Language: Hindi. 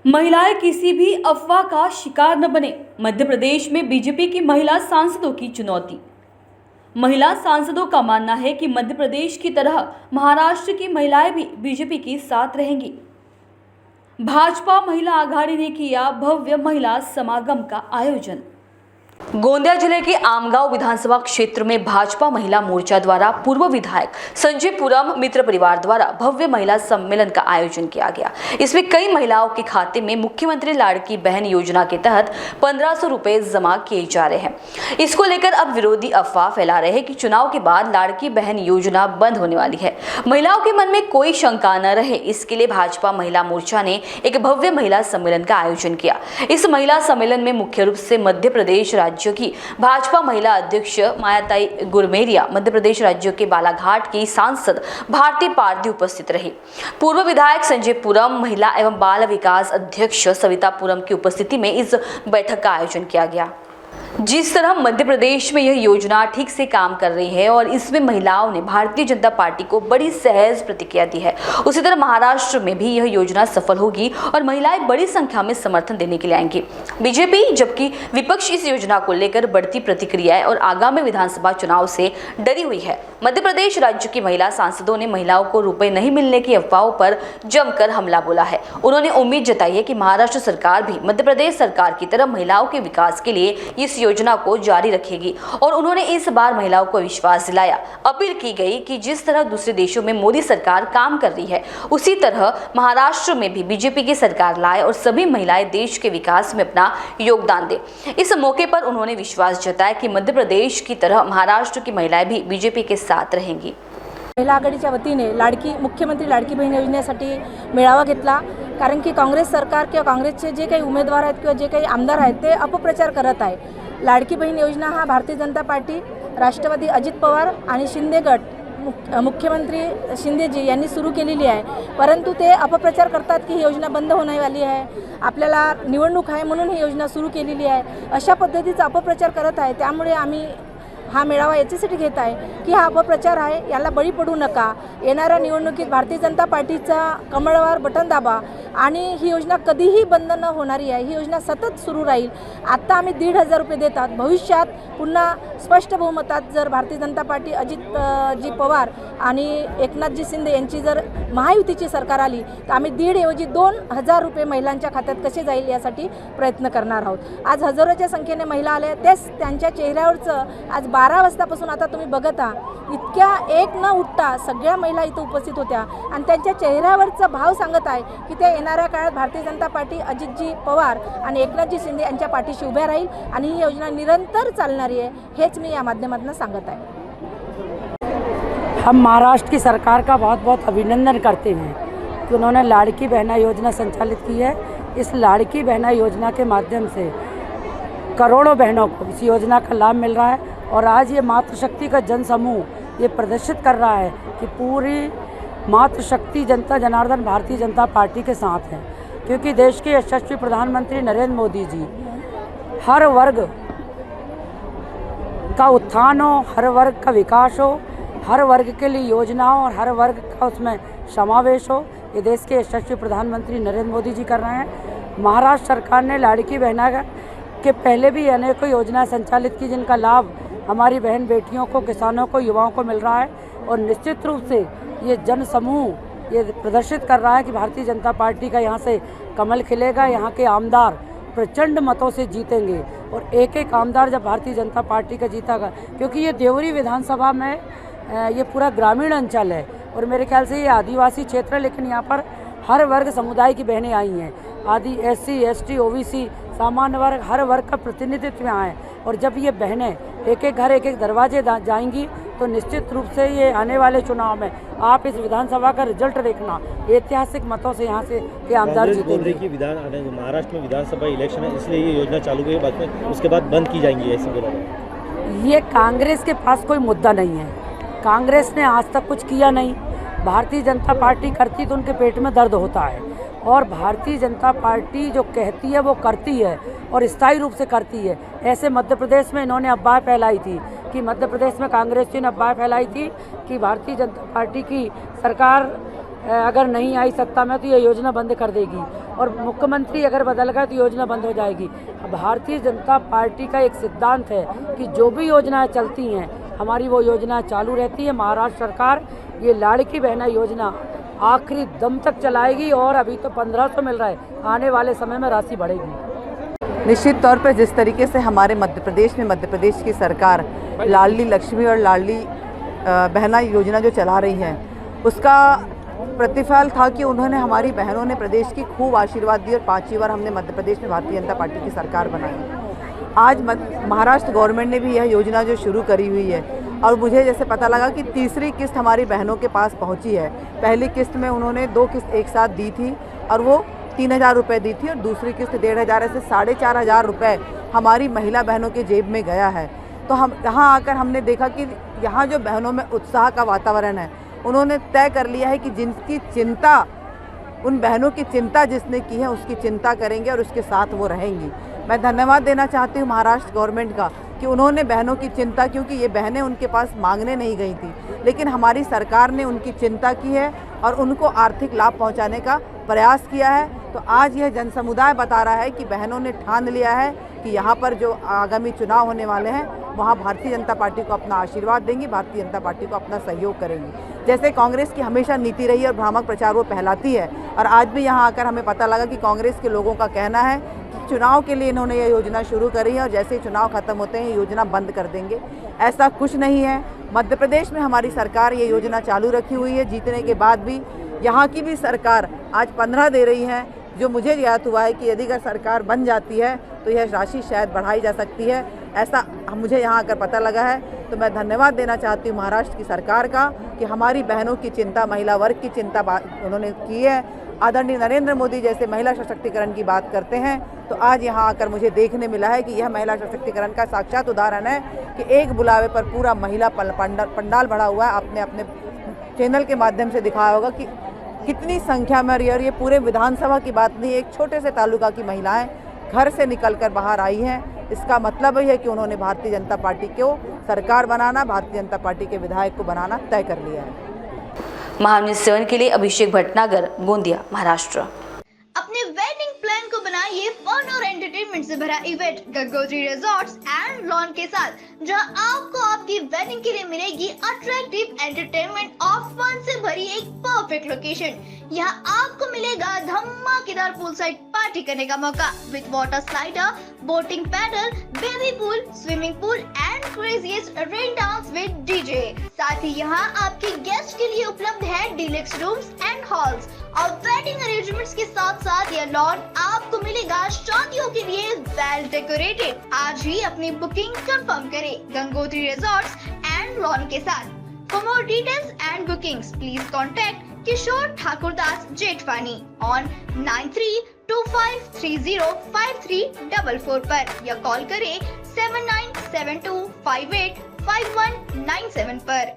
महिलाएं किसी भी अफवाह का शिकार न बने। मध्य प्रदेश में बीजेपी की महिला सांसदों की चुनौती। महिला सांसदों का मानना है कि मध्य प्रदेश की तरह महाराष्ट्र की महिलाएं भी बीजेपी के साथ रहेंगी। भाजपा महिला आघाड़ी ने किया भव्य महिला समागम का आयोजन। गोंदिया जिले के आमगांव विधानसभा क्षेत्र में भाजपा महिला मोर्चा द्वारा पूर्व विधायक संजय पुरम मित्र परिवार द्वारा भव्य महिला सम्मेलन का आयोजन किया गया। इसमें कई महिलाओं के खाते में मुख्यमंत्री लाड़की बहन योजना के तहत 1500 रुपए जमा किए जा रहे हैं। इसको लेकर अब विरोधी अफवाह फैला रहे हैं कि चुनाव के बाद लाड़की बहन योजना बंद होने वाली है। महिलाओं के मन में कोई शंका न रहे, इसके लिए भाजपा महिला मोर्चा ने एक भव्य महिला सम्मेलन का आयोजन किया। इस महिला सम्मेलन में मुख्य रूप से मध्य प्रदेश राज्य की भाजपा महिला अध्यक्ष मायाताई गुरमेरिया, मध्य प्रदेश राज्य के बालाघाट की सांसद भारती पारधी उपस्थित रही। पूर्व विधायक संजय पुरम, महिला एवं बाल विकास अध्यक्ष सविता पुरम की उपस्थिति में इस बैठक का आयोजन किया गया। जिस तरह मध्य प्रदेश में यह योजना ठीक से काम कर रही है और इसमें महिलाओं ने भारतीय जनता पार्टी को बड़ी सहज प्रतिक्रिया दी है, उसी तरह महाराष्ट्र में भी यह योजना सफल होगी और महिलाएं बड़ी संख्या में समर्थन देने के लिए आएंगी। बीजेपी जबकि विपक्ष इस योजना को लेकर बढ़ती प्रतिक्रियाएं और आगामी विधानसभा चुनाव से डरी हुई है। मध्य प्रदेश राज्य की महिला सांसदों ने महिलाओं को रुपए नहीं मिलने की अफवाहों पर जमकर हमला बोला है। उन्होंने उम्मीद जताई है कि महाराष्ट्र सरकार भी मध्य प्रदेश सरकार की तरह महिलाओं के विकास के लिए इस योजना को जारी रखेगी और उन्होंने इस बार महिलाओं को विश्वास दिलाया। अपील की गई कि जिस तरह दूसरे देशों में मोदी सरकार काम कर रही है, उसी तरह महाराष्ट्र में भी बीजेपी की सरकार लाए और सभी महिलाएं देश के विकास में अपना योगदान दें। इस मौके पर उन्होंने विश्वास जताया कि मध्य प्रदेश की तरह महाराष्ट्र की महिलाएं भी बीजेपी के साथ रहेंगी। महिला आघाडीच्या वतीने मुख्यमंत्री लाडकी बहीण योजनेसाठी मेळावा घेतला, कारण की काँग्रेस सरकार किंवा काँग्रेसचे जे काही उमेदवार आहेत किंवा जे काही आमदार आहेत ते अपप्रचार करत आहे। लाडकी बहीण योजना हा भारतीय जनता पार्टी, राष्ट्रवादी अजित पवार आणि शिंदे गट मुख्यमंत्री शिंदेजी यांनी सुरू केलेली आहे, परंतु ते अपप्रचार करतात की ही योजना बंद होण्यावाली आहे, आपल्याला निवडणूक आहे म्हणून ही योजना सुरू केलेली आहे, अशा पद्धतीचा अपप्रचार करत आहे। त्यामुळे आम्ही हा मेळावा याच्यासाठी घेत आहे की हा अपप्रचार आहे, याला बळी पडू नका। येणाऱ्या निवडणुकीत भारतीय जनता पार्टीचा कमळावर बटन दाबा आणि ही योजना कधीही बंद न होणारी आहे। ही योजना सतत सुरू राहील। आता आम्ही 1,500 रुपये देतात, भविष्यात पुन्हा स्पष्ट बहुमतात जर भारतीय जनता पार्टी अजित पवार आणि एकनाथजी शिंदे यांची जर महायुतीची सरकार आली तर आम्ही 1,500 ऐवजी 2,000 रुपये महिलांच्या खात्यात कसे जाईल यासाठी प्रयत्न करणार आहोत। आज हजारोच्या संख्येने महिला आल्या, तेच त्यांच्या चेहऱ्यावरचं आज 12 वाजतापासून आता तुम्ही बघत आहात, इतक्या एक न उठता सगळ्या महिला इथं उपस्थित होत्या आणि त्यांच्या चेहऱ्यावरचा भाव सांगत आहे की ते येणाऱ्या काळात भारतीय जनता पार्टी अजितजी पवार आणि एकनाथजी शिंदे यांच्या पाठीशी उभ्या राहील आणि ही योजना निरंतर चालणारी आहे, हेच मी या माध्यमातून सांगत आहे। हम महाराष्ट्र की सरकार का बहुत बहुत अभिनंदन करते हैं कि उन्होंने लाड़की बहना योजना संचालित की है। इस लाड़की बहना योजना के माध्यम से करोड़ों बहनों को इस योजना का लाभ मिल रहा है और आज ये मातृशक्ति का जनसमूह ये प्रदर्शित कर रहा है कि पूरी मातृशक्ति जनता जनार्दन भारतीय जनता पार्टी के साथ है, क्योंकि देश के यशस्वी प्रधानमंत्री नरेंद्र मोदी जी हर वर्ग का उत्थान हो, हर वर्ग का विकास हो, हर वर्ग के लिए योजनाओं और हर वर्ग का उसमें समावेश हो, ये देश के यशस्वी प्रधानमंत्री नरेंद्र मोदी जी कर रहे हैं। महाराष्ट्र सरकार ने लाड़की बहना के पहले भी अनेकों योजनाएं संचालित की, जिनका लाभ हमारी बहन बेटियों को, किसानों को, युवाओं को मिल रहा है और निश्चित रूप से ये जन समूह ये प्रदर्शित कर रहा है कि भारतीय जनता पार्टी का यहाँ से कमल खिलेगा। यहाँ के आमदार प्रचंड मतों से जीतेंगे और एक एक आमदार जब भारतीय जनता पार्टी का जीतेगा, क्योंकि ये देवरी विधानसभा में ये पूरा ग्रामीण अंचल है और मेरे ख्याल से ये आदिवासी क्षेत्र है, लेकिन यहाँ पर हर वर्ग समुदाय की बहनें आई हैं। आदि SC, ST, OBC, सामान्य वर्ग, हर वर्ग का प्रतिनिधित्व यहाँ है और जब ये बहनें एक एक घर, एक एक दरवाजे जाएंगी तो निश्चित रूप से ये आने वाले चुनाव में आप इस विधानसभा का रिजल्ट देखना, ऐतिहासिक मतों से यहाँ से के आमदार जीतेंगे। महाराष्ट्र में विधानसभा इलेक्शन है, इसलिए ये योजना चालू हुई, बाद में उसके बाद बंद की जाएंगी, ऐसी बोला है। ये कांग्रेस के पास कोई मुद्दा नहीं है, कांग्रेस ने आज तक कुछ किया नहीं। भारतीय जनता पार्टी करती तो उनके पेट में दर्द होता है और भारतीय जनता पार्टी जो कहती है वो करती है और स्थायी रूप से करती है। ऐसे मध्य प्रदेश में इन्होंने अफवाह फैलाई थी कि मध्य प्रदेश में कांग्रेस ने अफवाह फैलाई थी कि भारतीय जनता पार्टी की सरकार अगर नहीं आई सत्ता में तो ये योजना बंद कर देगी और मुख्यमंत्री अगर बदल गए तो योजना बंद हो जाएगी। भारतीय जनता पार्टी का एक सिद्धांत है कि जो भी योजनाएं चलती हैं हमारी वो योजना चालू रहती है। महाराष्ट्र सरकार ये लाड़की बहना योजना आखिरी दम तक चलाएगी और अभी तो 1500 मिल रहा है, आने वाले समय में राशि बढ़ेगी। निश्चित तौर पर जिस तरीके से हमारे मध्य प्रदेश की सरकार लाडली लक्ष्मी और लाडली बहना योजना जो चला रही है उसका प्रतिफल था कि उन्होंने हमारी बहनों ने प्रदेश की खूब आशीर्वाद दी और 5वीं बार हमने मध्य प्रदेश में भारतीय जनता पार्टी की सरकार बनाई। आज महाराष्ट्र गवर्नमेंट ने भी यह योजना जो शुरू करी हुई है और मुझे जैसे पता लगा कि तीसरी किस्त हमारी बहनों के पास पहुंची है। पहली किस्त में उन्होंने 2 किस्त एक साथ दी थी और वो 3000 रुपये दी थी और दूसरी किस्त 1500 से 4500 रुपये हमारी महिला बहनों के जेब में गया है। तो हम यहाँ आकर हमने देखा कि यहाँ जो बहनों में उत्साह का वातावरण है, उन्होंने तय कर लिया है कि जिनकी चिंता, उन बहनों की चिंता जिसने की है उसकी चिंता करेंगे और उसके साथ वो रहेंगी। मैं धन्यवाद देना चाहती हूँ महाराष्ट्र गवर्नमेंट का कि उन्होंने बहनों की चिंता, क्योंकि ये बहनें उनके पास मांगने नहीं गई थी, लेकिन हमारी सरकार ने उनकी चिंता की है और उनको आर्थिक लाभ पहुँचाने का प्रयास किया है। तो आज यह जनसमुदाय बता रहा है कि बहनों ने ठान लिया है कि यहाँ पर जो आगामी चुनाव होने वाले हैं वहाँ भारतीय जनता पार्टी को अपना आशीर्वाद देंगी, भारतीय जनता पार्टी को अपना सहयोग करेंगी। जैसे कांग्रेस की हमेशा नीति रही और भ्रामक प्रचार वो फैलाती है, और आज भी यहाँ आकर हमें पता लगा कि कांग्रेस के लोगों का कहना है कि चुनाव के लिए इन्होंने ये योजना शुरू करी है और जैसे ही चुनाव खत्म होते हैं ये योजना बंद कर देंगे। ऐसा कुछ नहीं है। मध्य प्रदेश में हमारी सरकार ये योजना चालू रखी हुई है। जीतने के बाद भी यहाँ की भी सरकार आज 15 दे रही है। जो मुझे ज्ञात हुआ है कि यदि अगर सरकार बन जाती है तो यह राशि शायद बढ़ाई जा सकती है, ऐसा मुझे यहाँ आकर पता लगा है। तो मैं धन्यवाद देना चाहती हूँ महाराष्ट्र की सरकार का कि हमारी बहनों की चिंता, महिला वर्ग की चिंता उन्होंने की है। आदरणीय नरेंद्र मोदी जैसे महिला सशक्तिकरण की बात करते हैं तो आज यहाँ आकर मुझे देखने मिला है कि यह महिला सशक्तिकरण का साक्षात उदाहरण है कि एक बुलावे पर पूरा महिला पंडाल भरा हुआ है। आपने अपने चैनल के माध्यम से दिखाया होगा कि कितनी संख्या में, और ये पूरे विधानसभा की बात नहीं, एक छोटे से तालुका की महिलाएं घर से निकलकर बाहर आई हैं। इसका मतलब यह है कि उन्होंने भारतीय जनता पार्टी को सरकार बनाना, भारतीय जनता पार्टी के विधायक को बनाना तय कर लिया है। महान्यूज़ 7 के लिए अभिषेक भटनागर, गोंदिया, महाराष्ट्र। अपने वेडिंग प्लान को बनाइए फन और एंटरटेनमेंट से भरा event Gangotri resorts and lawn के साथ, जहां आपको आपकी वेडिंग के लिए मिलेगी अट्रैक्टिव एंटरटेनमेंट और फन से भरी एक परफेक्ट लोकेशन। यहां आपको मिलेगा धमाकेदार पूल साइड पार्टी करने का मौका with water slider, boating pedal, baby pool, swimming pool and craziest rain dance with DJ. साथ ही यहां आपके गेस्ट के लिए उपलब्ध है डीलक्स रूम्स एंड हॉल्स और वेडिंग अरेंजमेंट्स के साथ साथ यह लॉन आपको मिलेगा शादियों के लिए वेल डेकोरेटेड। आज ही अपनी बुकिंग कंफर्म करें गंगोत्री रिजॉर्ट्स एंड लॉन के साथ। For more details and bookings please contact Kishore Thakurdas Jethwani on 9325305344 पर या कॉल करें 7972585197 पर।